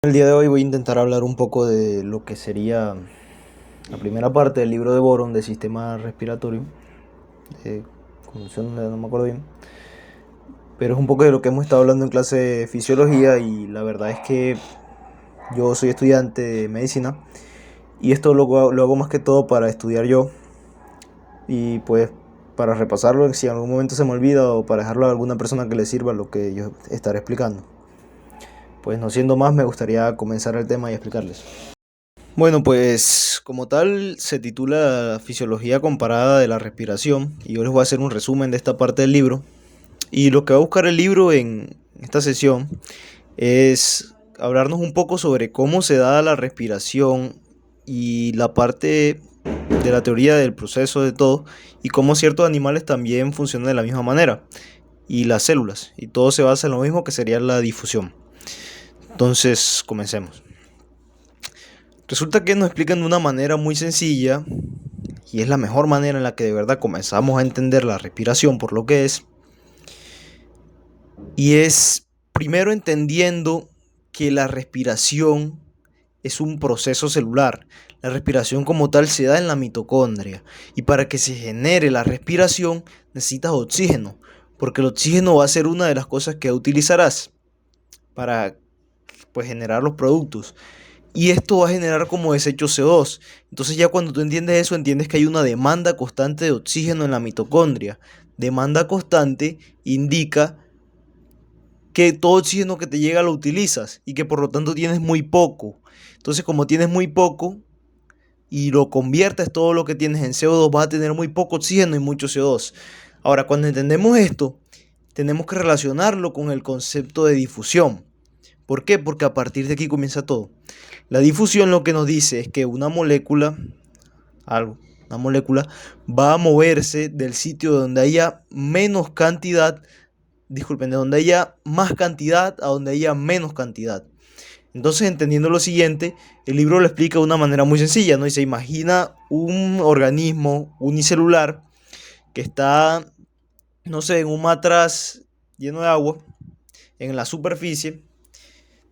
El día de hoy voy a intentar hablar un poco de lo que sería la primera parte del libro de Boron de sistema respiratorio, de conducción, no me acuerdo bien, pero es un poco de lo que hemos estado hablando en clase de fisiología y la verdad es que yo soy estudiante de medicina y esto lo hago más que todo para estudiar yo y pues para repasarlo si en algún momento se me olvida o para dejarlo a alguna persona que le sirva lo que yo estaré explicando. Pues no siendo más, me gustaría comenzar el tema y explicarles. Bueno, pues como tal se titula Fisiología comparada de la respiración y yo les voy a hacer un resumen de esta parte del libro. Y lo que va a buscar el libro en esta sesión es hablarnos un poco sobre cómo se da la respiración y la parte de la teoría del proceso de todo y cómo ciertos animales también funcionan de la misma manera y las células y todo se basa en lo mismo que sería la difusión. Entonces, comencemos. Resulta que nos explican de una manera muy sencilla y es la mejor manera en la que de verdad comenzamos a entender la respiración por lo que es. Y es primero entendiendo que la respiración es un proceso celular. La respiración como tal se da en la mitocondria. Y para que se genere la respiración necesitas oxígeno. Porque el oxígeno va a ser una de las cosas que utilizarás para pues, generar los productos. Y esto va a generar como desecho CO2. Entonces ya cuando tú entiendes eso, entiendes que hay una demanda constante de oxígeno en la mitocondria. Demanda constante indica que todo oxígeno que te llega lo utilizas y que por lo tanto tienes muy poco. Entonces como tienes muy poco y lo conviertes todo lo que tienes en CO2, vas a tener muy poco oxígeno y mucho CO2. Ahora, cuando entendemos esto, tenemos que relacionarlo con el concepto de difusión. ¿Por qué? Porque a partir de aquí comienza todo. La difusión lo que nos dice es que una molécula, algo, una molécula, va a moverse del sitio donde haya menos cantidad, disculpen, de donde haya más cantidad a donde haya menos cantidad. Entonces, entendiendo lo siguiente, el libro lo explica de una manera muy sencilla, ¿no? Y se imagina un organismo unicelular que está, no sé, en un matraz lleno de agua, en la superficie.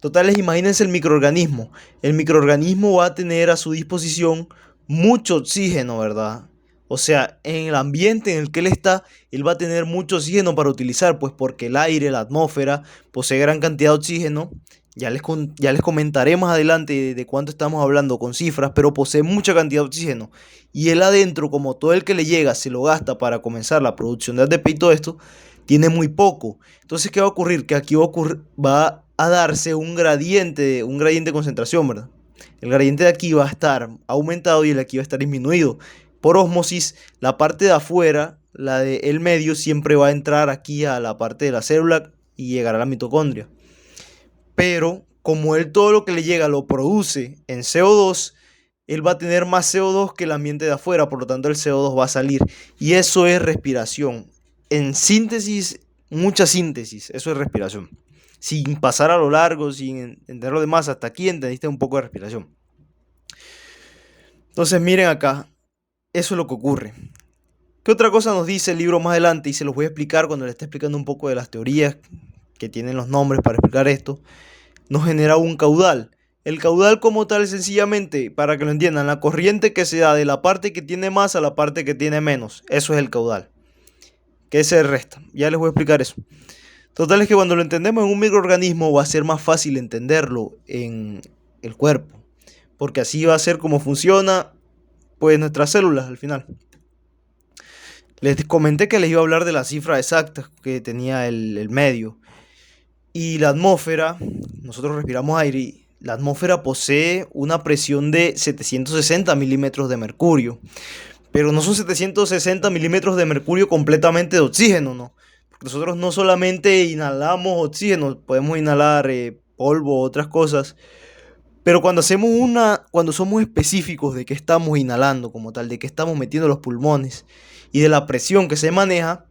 Totales, imagínense el microorganismo. El microorganismo va a tener a su disposición mucho oxígeno, ¿verdad? O sea, en el ambiente en el que él está, él va a tener mucho oxígeno para utilizar, pues porque el aire, la atmósfera, posee gran cantidad de oxígeno. Ya les comentaré más adelante de cuánto estamos hablando con cifras, pero posee mucha cantidad de oxígeno. Y él adentro, como todo el que le llega, se lo gasta para comenzar la producción de ATP y todo esto, tiene muy poco. Entonces, ¿qué va a ocurrir? Que aquí va a darse un gradiente de concentración, ¿verdad? El gradiente de aquí va a estar aumentado y el de aquí va a estar disminuido. Por ósmosis, la parte de afuera, la del medio, siempre va a entrar aquí a la parte de la célula y llegará a la mitocondria. Pero como él todo lo que le llega lo produce en CO2, él va a tener más CO2 que el ambiente de afuera, por lo tanto el CO2 va a salir. Y eso es respiración. En síntesis, mucha síntesis, eso es respiración. Sin pasar a lo largo, sin entender lo demás, hasta aquí entendiste un poco de respiración. Entonces miren acá, eso es lo que ocurre. ¿Qué otra cosa nos dice el libro más adelante? Y se los voy a explicar cuando le esté explicando un poco de las teorías que tienen los nombres para explicar esto. Nos genera un caudal. El caudal como tal, sencillamente, para que lo entiendan, la corriente que se da de la parte que tiene más a la parte que tiene menos. Eso es el caudal. ¿Qué se resta? Ya les voy a explicar eso. Total es que cuando lo entendemos en un microorganismo va a ser más fácil entenderlo en el cuerpo. Porque así va a ser como funciona pues nuestras células al final. Les comenté que les iba a hablar de las cifras exactas que tenía el medio. Y la atmósfera, nosotros respiramos aire y la atmósfera posee una presión de 760 milímetros de mercurio. Pero no son 760 milímetros de mercurio completamente de oxígeno, ¿no? Porque nosotros no solamente inhalamos oxígeno, podemos inhalar polvo, otras cosas. Pero cuando somos específicos de qué estamos inhalando como tal, de qué estamos metiendo los pulmones y de la presión que se maneja,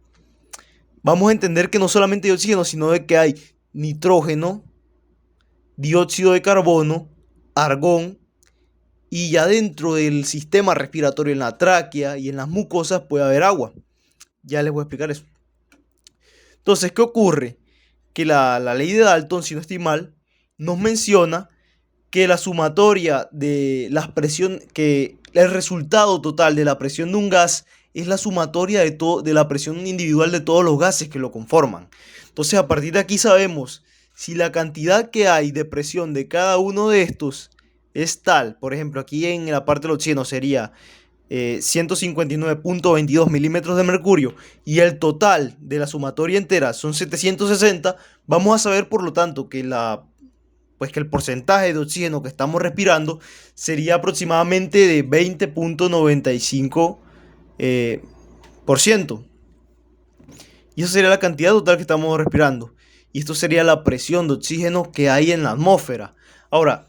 vamos a entender que no solamente hay oxígeno, sino de que hay nitrógeno, dióxido de carbono, argón, y ya dentro del sistema respiratorio, en la tráquea y en las mucosas, puede haber agua. Ya les voy a explicar eso. Entonces, ¿qué ocurre? Que la ley de Dalton, si no estoy mal, nos menciona que la sumatoria de la presión, que el resultado total de la presión de un gas es la sumatoria de la presión individual de todos los gases que lo conforman. Entonces, a partir de aquí sabemos si la cantidad que hay de presión de cada uno de estos es tal. Por ejemplo, aquí en la parte del oxígeno sería 159.22 milímetros de mercurio y el total de la sumatoria entera son 760. Vamos a saber, por lo tanto, que que el porcentaje de oxígeno que estamos respirando sería aproximadamente de 20.95%. Y eso sería la cantidad total que estamos respirando. Y esto sería la presión de oxígeno que hay en la atmósfera. Ahora,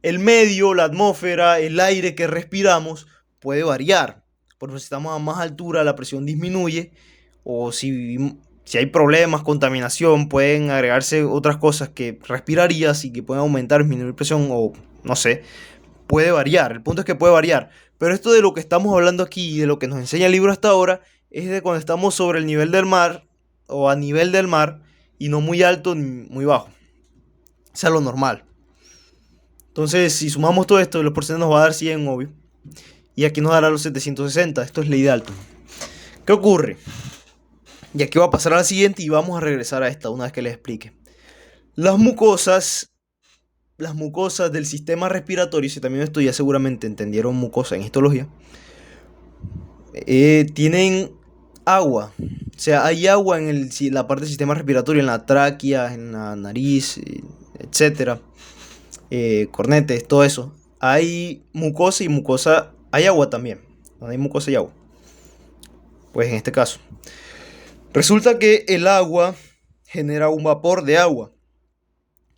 el medio, la atmósfera, el aire que respiramos puede variar. Por ejemplo, si estamos a más altura, la presión disminuye. O si hay problemas, contaminación, pueden agregarse otras cosas que respirarías y que pueden aumentar, disminuir presión, o no sé, puede variar. El punto es que puede variar. Pero esto de lo que estamos hablando aquí y de lo que nos enseña el libro hasta ahora es de cuando estamos sobre el nivel del mar o a nivel del mar y no muy alto ni muy bajo. O sea, lo normal. Entonces, si sumamos todo esto, los porcentajes nos va a dar 100, obvio. Y aquí nos dará los 760. Esto es ley de Dalton. ¿Qué ocurre? Y aquí va a pasar a la siguiente y vamos a regresar a esta una vez que les explique. Las mucosas del sistema respiratorio, si también esto ya seguramente entendieron mucosa en histología, tienen agua. O sea, hay agua en la parte del sistema respiratorio, en la tráquea, en la nariz, etcétera. Cornetes, todo eso. Hay mucosa y mucosa, hay agua también. Donde hay mucosa y agua. Pues en este caso, resulta que el agua genera un vapor de agua.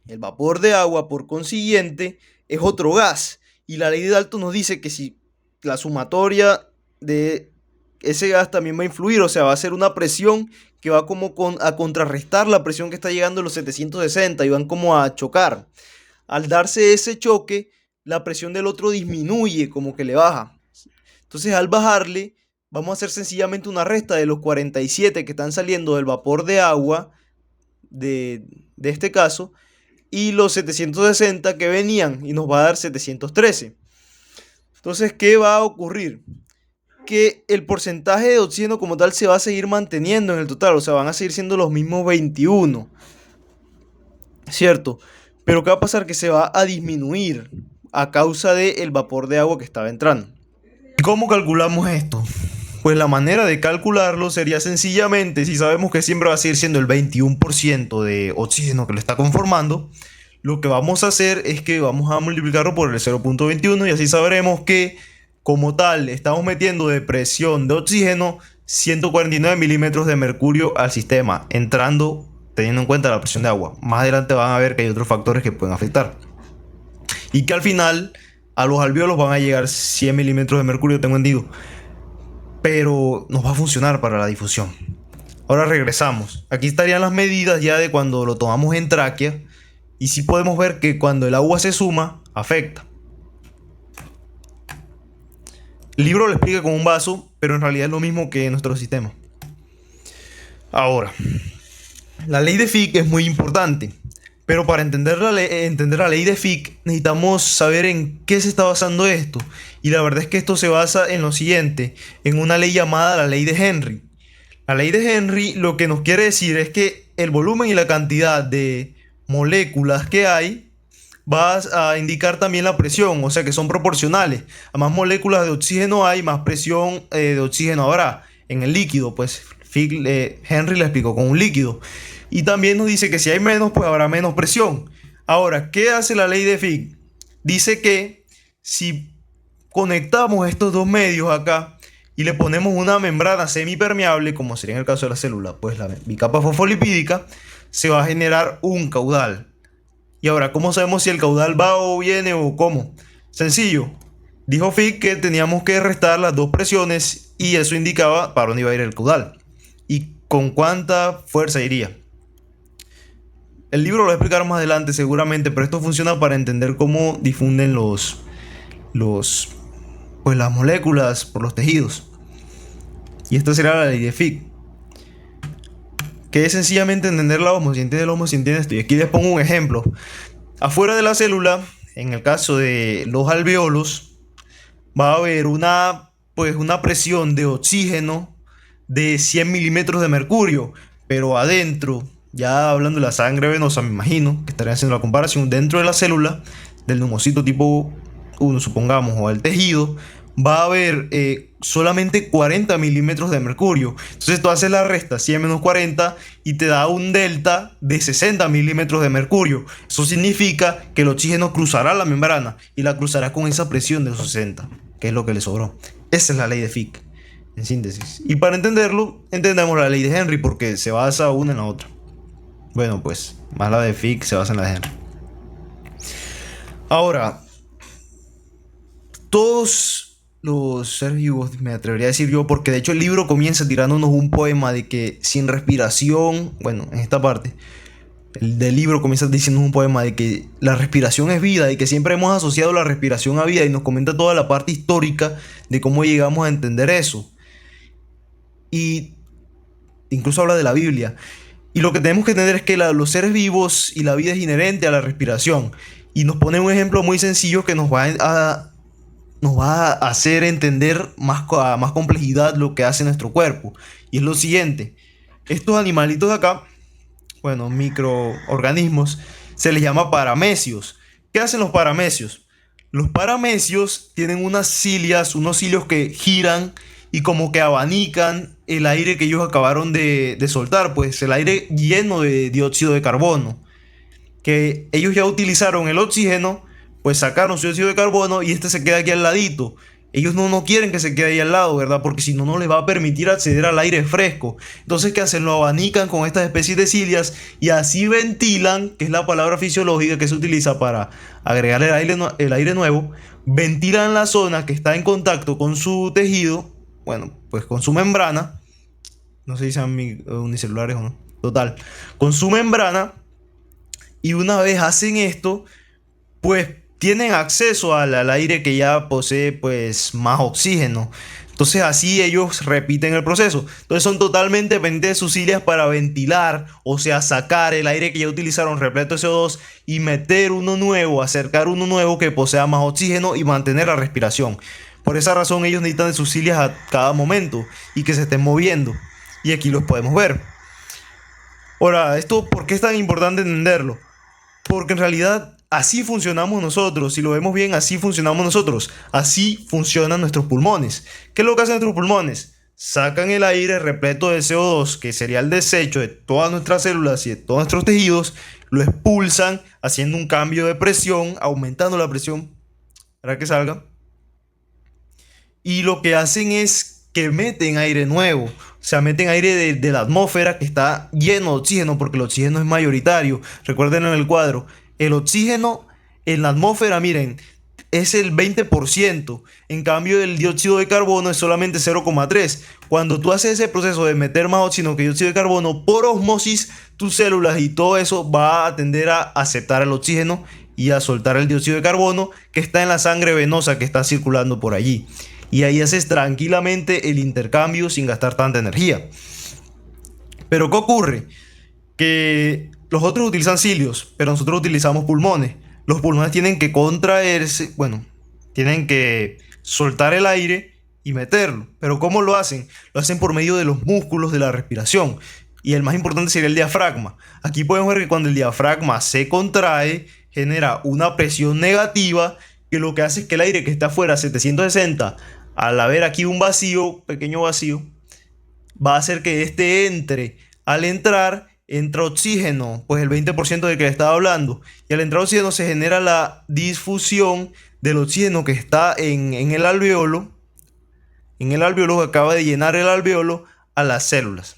El vapor de agua, por consiguiente, es otro gas. Y la ley de Dalton nos dice que si la sumatoria de ese gas también va a influir, o sea, va a ser una presión que va como a contrarrestar la presión que está llegando a los 760 y van como a chocar. Al darse ese choque, la presión del otro disminuye, como que le baja. Entonces, al bajarle, vamos a hacer sencillamente una resta de los 47 que están saliendo del vapor de agua de este caso y los 760 que venían y nos va a dar 713. Entonces, ¿qué va a ocurrir? Que el porcentaje de oxígeno como tal se va a seguir manteniendo en el total, o sea, van a seguir siendo los mismos 21, ¿cierto? Pero ¿qué va a pasar? Que se va a disminuir a causa del vapor de agua que estaba entrando. ¿Cómo calculamos esto? Pues la manera de calcularlo sería sencillamente, si sabemos que siempre va a seguir siendo el 21% de oxígeno que lo está conformando, lo que vamos a hacer es que vamos a multiplicarlo por el 0.21 y así sabremos que como tal estamos metiendo de presión de oxígeno 149 milímetros de mercurio al sistema, entrando teniendo en cuenta la presión de agua. Más adelante van a ver que hay otros factores que pueden afectar. Y que al final a los alvéolos van a llegar 100 milímetros de mercurio, tengo entendido. Pero nos va a funcionar para la difusión. Ahora regresamos. Aquí estarían las medidas ya de cuando lo tomamos en tráquea. Y sí podemos ver que cuando el agua se suma, afecta. El libro lo explica con un vaso, pero en realidad es lo mismo que nuestro sistema. Ahora, la ley de Fick es muy importante. Pero para entender la ley de Fick necesitamos saber en qué se está basando esto. Y la verdad es que esto se basa en lo siguiente, en una ley llamada la ley de Henry. La ley de Henry lo que nos quiere decir es que el volumen y la cantidad de moléculas que hay va a indicar también la presión, o sea que son proporcionales. A más moléculas de oxígeno hay, más presión de oxígeno habrá en el líquido. Pues Henry le explicó con un líquido. Y también nos dice que si hay menos, pues habrá menos presión. Ahora, ¿qué hace la ley de Fick? Dice que si conectamos estos dos medios acá y le ponemos una membrana semipermeable, como sería en el caso de la célula, pues la bicapa fosfolipídica, se va a generar un caudal. Y ahora, ¿cómo sabemos si el caudal va o viene o cómo? Sencillo. Dijo Fick que teníamos que restar las dos presiones y eso indicaba para dónde iba a ir el caudal y con cuánta fuerza iría. El libro lo va a explicar más adelante seguramente, pero esto funciona para entender cómo difunden las moléculas por los tejidos. Y esta será la ley de Fick, que es sencillamente entender la osmosis. Si entiendes la osmosis, entiendes esto. Y aquí les pongo un ejemplo. Afuera de la célula en el caso de los alvéolos, va a haber una presión de oxígeno de 100 milímetros de mercurio, pero adentro, ya hablando de la sangre venosa, me imagino que estaría haciendo la comparación, dentro de la célula del neumocito tipo 1, supongamos, o el tejido, va a haber solamente 40 milímetros de mercurio. Entonces tú haces la resta 100 menos 40 y te da un delta de 60 milímetros de mercurio. Eso significa que el oxígeno cruzará la membrana y la cruzará con esa presión de los 60, que es lo que le sobró. Esa es la ley de Fick, en síntesis. Y para entenderlo, entendemos la ley de Henry porque se basa una en la otra. Bueno, pues, más la de Fick se basa en la de Henry. Ahora, todos los seres vivos, me atrevería a decir yo, porque de hecho el libro comienza tirándonos un poema de que sin respiración, bueno, en esta parte, el del libro comienza diciéndonos un poema de que la respiración es vida y que siempre hemos asociado la respiración a vida y nos comenta toda la parte histórica de cómo llegamos a entender eso. Y incluso habla de la Biblia. Y lo que tenemos que entender es que los seres vivos y la vida es inherente a la respiración. Y nos pone un ejemplo muy sencillo que nos va a hacer entender a más complejidad lo que hace nuestro cuerpo. Y es lo siguiente. Estos animalitos de acá, bueno, microorganismos, se les llama paramecios. ¿Qué hacen los paramecios? Los paramecios tienen unas cilias, unos cilios que giran y como que abanican el aire que ellos acabaron de soltar, pues el aire lleno de dióxido de carbono. Que ellos ya utilizaron el oxígeno, pues sacaron su dióxido de carbono y este se queda aquí al ladito. Ellos no quieren que se quede ahí al lado, ¿verdad? Porque si no, no les va a permitir acceder al aire fresco. Entonces, ¿qué hacen? Lo abanican con estas especies de cilias y así ventilan, que es la palabra fisiológica que se utiliza para agregar el aire nuevo. Ventilan la zona que está en contacto con su tejido, bueno, pues con su membrana. No sé si sean unicelulares o no. Total. Con su membrana. Y una vez hacen esto, pues tienen acceso al aire que ya posee pues más oxígeno. Entonces así ellos repiten el proceso. Entonces son totalmente dependientes de sus cilias para ventilar, o sea, sacar el aire que ya utilizaron repleto de CO2 y meter uno nuevo, acercar uno nuevo que posea más oxígeno y mantener la respiración. Por esa razón ellos necesitan de sus cilias a cada momento y que se estén moviendo. Y aquí los podemos ver. Ahora, ¿esto por qué es tan importante entenderlo? Porque en realidad así funcionamos nosotros. Si lo vemos bien, así funcionamos nosotros. Así funcionan nuestros pulmones. ¿Qué es lo que hacen nuestros pulmones? Sacan el aire repleto de CO2, que sería el desecho de todas nuestras células y de todos nuestros tejidos. Lo expulsan haciendo un cambio de presión, aumentando la presión para que salga. Y lo que hacen es que meten aire nuevo. O sea, meten aire de la atmósfera que está lleno de oxígeno, porque el oxígeno es mayoritario. Recuerden en el cuadro, el oxígeno en la atmósfera, miren, es el 20%. En cambio, el dióxido de carbono es solamente 0,3%. Cuando tú haces ese proceso de meter más oxígeno que dióxido de carbono, por osmosis, tus células y todo eso va a tender a aceptar el oxígeno y a soltar el dióxido de carbono que está en la sangre venosa que está circulando por allí. Y ahí haces tranquilamente el intercambio sin gastar tanta energía. Pero ¿qué ocurre? Que los otros utilizan cilios, pero nosotros utilizamos pulmones. Los pulmones tienen que contraerse, bueno, tienen que soltar el aire y meterlo. Pero ¿cómo lo hacen? Lo hacen por medio de los músculos de la respiración. Y el más importante sería el diafragma. Aquí podemos ver que cuando el diafragma se contrae, genera una presión negativa que lo que hace es que el aire que está afuera a 760, al haber aquí un vacío, pequeño vacío, va a hacer que este entre. Al entrar, entra oxígeno, pues el 20% del que le estaba hablando. Y al entrar oxígeno se genera la difusión del oxígeno que está en el alveolo. En el alveolo que acaba de llenar el alveolo a las células.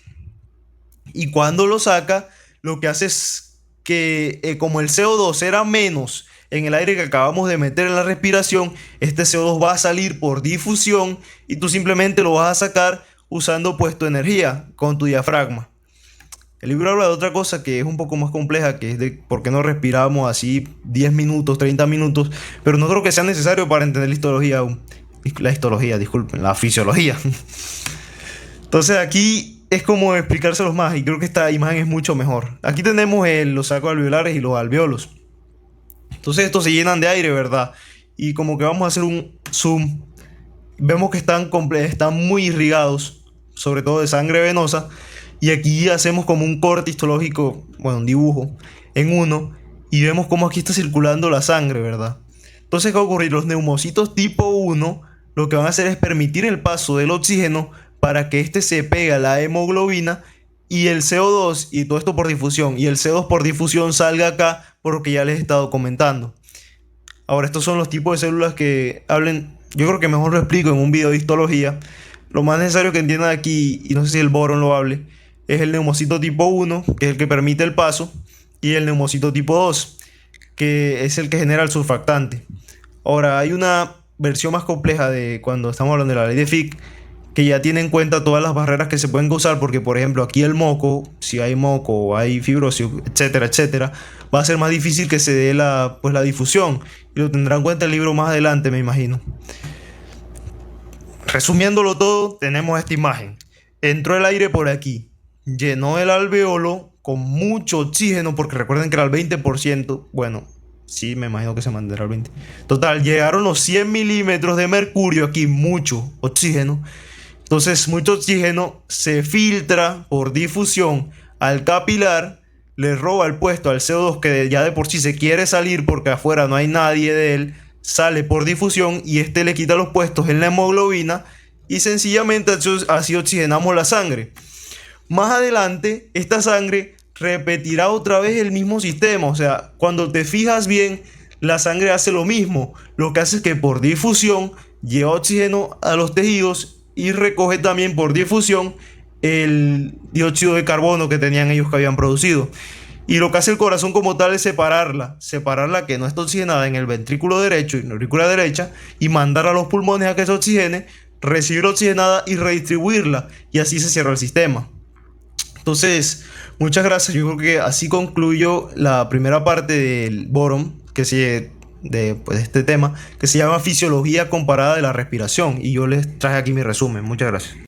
Y cuando lo saca, lo que hace es que como el CO2 era menos en el aire que acabamos de meter en la respiración, este CO2 va a salir por difusión y tú simplemente lo vas a sacar usando pues tu energía con tu diafragma. El libro habla de otra cosa que es un poco más compleja, que es de por qué no respiramos así 10 minutos, 30 minutos, pero no creo que sea necesario para entender la fisiología. Entonces aquí es como explicárselos más y creo que esta imagen es mucho mejor. Aquí tenemos los sacos alveolares y los alvéolos, Entonces estos se llenan de aire, ¿verdad? Y como que vamos a hacer un zoom, vemos que están muy irrigados, sobre todo de sangre venosa, y aquí hacemos como un corte histológico, bueno, un dibujo en uno, y vemos cómo aquí está circulando la sangre, ¿verdad? Entonces, ¿qué va a ocurrir? Los neumocitos tipo 1 lo que van a hacer es permitir el paso del oxígeno para que éste se pegue a la hemoglobina y el CO2, y todo esto por difusión, y el CO2 por difusión salga acá por lo que ya les he estado comentando. Ahora, estos son los tipos de células que hablen. Yo creo que mejor lo explico en un video de histología. Lo más necesario que entiendan aquí, y no sé si el Boron lo hable, es el neumocito tipo 1, que es el que permite el paso, y el neumocito tipo 2, que es el que genera el surfactante. Ahora, hay una versión más compleja de cuando estamos hablando de la ley de Fick, que ya tiene en cuenta todas las barreras que se pueden causar, porque por ejemplo aquí el moco, si hay moco o hay fibrosis, etcétera, etcétera, va a ser más difícil que se dé la difusión, y lo tendrá en cuenta el libro más adelante, me imagino. Resumiéndolo todo, tenemos esta imagen. Entró el aire por aquí, llenó el alveolo con mucho oxígeno, porque recuerden que era el 20%, bueno, sí, me imagino que se mantendrá al 20%. Total, llegaron los 100 milímetros de mercurio aquí, mucho oxígeno. Entonces, mucho oxígeno se filtra por difusión al capilar, le roba el puesto al CO2 que ya de por sí se quiere salir porque afuera no hay nadie de él, sale por difusión y este le quita los puestos en la hemoglobina y sencillamente así oxigenamos la sangre. Más adelante, esta sangre repetirá otra vez el mismo sistema. O sea, cuando te fijas bien, la sangre hace lo mismo. Lo que hace es que por difusión lleva oxígeno a los tejidos y recoge también por difusión el dióxido de carbono que tenían ellos que habían producido. Y lo que hace el corazón como tal es separarla que no está oxigenada en el ventrículo derecho y en la aurícula derecha, y mandar a los pulmones a que se oxigene, recibir oxigenada y redistribuirla, y así se cierra el sistema. Entonces, muchas gracias. Yo creo que así concluyo la primera parte del Boron, de este tema, que se llama Fisiología comparada de la respiración. Y yo les traje aquí mi resumen. Muchas gracias.